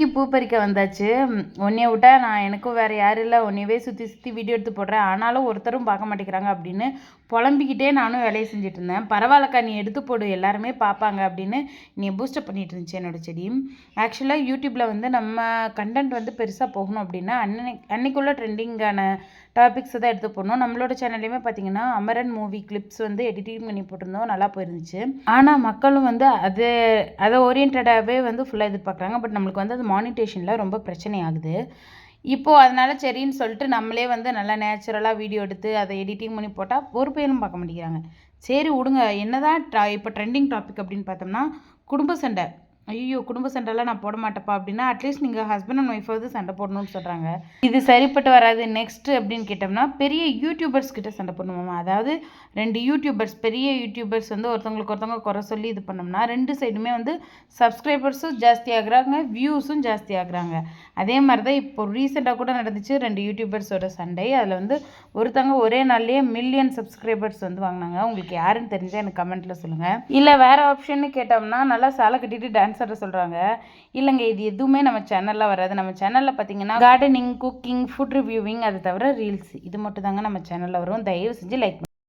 செடிக்கு பூ பறிக்க வந்தாச்சு. உன்னைய விட்டா நான் எனக்கும் வேறு யாரும் இல்லை, உன்னையவே சுற்றி சுற்றி வீடியோ எடுத்து போடுறேன், ஆனாலும் ஒருத்தரும் பார்க்க மாட்டேங்கிறாங்க அப்படின்னு புலம்பிக்கிட்டே நானும் வேலையை செஞ்சுட்டு இருந்தேன். பரவாயில்லக்கா, நீ எடுத்து போடு, எல்லாருமே பார்ப்பாங்க அப்படின்னு நீ பூஸ்டப் பண்ணிட்டு இருந்துச்சு என்னோடய செடி. ஆக்சுவலாக யூடியூப்பில் வந்து நம்ம கண்டென்ட் வந்து பெருசாக போகணும் அப்படின்னா அன்னைக்குள்ள ட்ரெண்டிங்கான டாபிக்ஸை தான் எடுத்து போடணும். நம்மளோட சேனல்லையுமே பார்த்தீங்கன்னா அமரன் மூவி கிளிப்ஸ் வந்து எடிட்டிங் பண்ணி போட்டிருந்தோம், நல்லா போயிருந்துச்சு. ஆனால் மக்களும் வந்து அதை ஓரியன்டாகவே வந்து ஃபுல்லாக எதிர்பார்க்குறாங்க. பட் நம்மளுக்கு வந்து அது மானிட்டேஷனில் ரொம்ப பிரச்சனை ஆகுது. இப்போது அதனால் சரின்னு சொல்லிட்டு நம்மளே வந்து நல்லா நேச்சுரலாக வீடியோ எடுத்து அதை எடிட்டிங் பண்ணி போட்டால் ஒரு பேரும் பார்க்க மாட்டேங்கிறாங்க. சரி விடுங்க, என்னதான் இப்போ ட்ரெண்டிங் டாபிக் அப்படின்னு பார்த்தோம்னா குடும்ப சண்டை. ஐயோ, குடும்ப சண்டைலாம் நான் போட மாட்டேப்பா அப்படின்னா அட்லீஸ்ட் நீங்கள் ஹஸ்பண்ட் அண்ட் ஒய்ஃபாவது சண்டை போடணும்னு சொல்கிறாங்க. இது சரிப்பட்டு வராது. நெக்ஸ்ட்டு அப்படின்னு கேட்டோம்னா பெரிய யூடியூபர்ஸ் கிட்ட சண்டை போடணுமா? அதாவது 2 யூடியூபர்ஸ், பெரிய யூடியூபர்ஸ் வந்து ஒருத்தவங்க குறை சொல்லி இது பண்ணோம்னா 2 சைடுமே வந்து சப்ஸ்கிரைபர்ஸும் ஜாஸ்தி ஆகுறாங்க, வியூஸும் ஜாஸ்தி ஆகுறாங்க. அதே மாதிரி தான் இப்போ ரீசெண்டாக கூட நடந்துச்சு 2 யூடியூபர்ஸோட சண்டை. அதில் வந்து ஒருத்தவங்க ஒரே நாள்லேயே மில்லியன் சப்ஸ்கிரைபர்ஸ் வந்து வாங்கினாங்க. உங்களுக்கு யாருன்னு தெரிஞ்சால் எனக்கு கமெண்ட்டில் சொல்லுங்கள். இல்லை வேறு ஆப்ஷன்னு கேட்டோம்னா நல்லா சாலை கட்டிட்டு டான்ஸ் ஆட சொல்கிறாங்க. இல்லைங்க, இது எதுவுமே நம்ம சேனலில் வராது. நம்ம சேனலில் பார்த்தீங்கன்னா கார்டனிங், குக்கிங், ஃபுட் ரிவ்யூவிங், அது தவிர ரீல்ஸ், இது மட்டும் தாங்க நம்ம சேனலில் வரும். தயவு செஞ்சு லைக்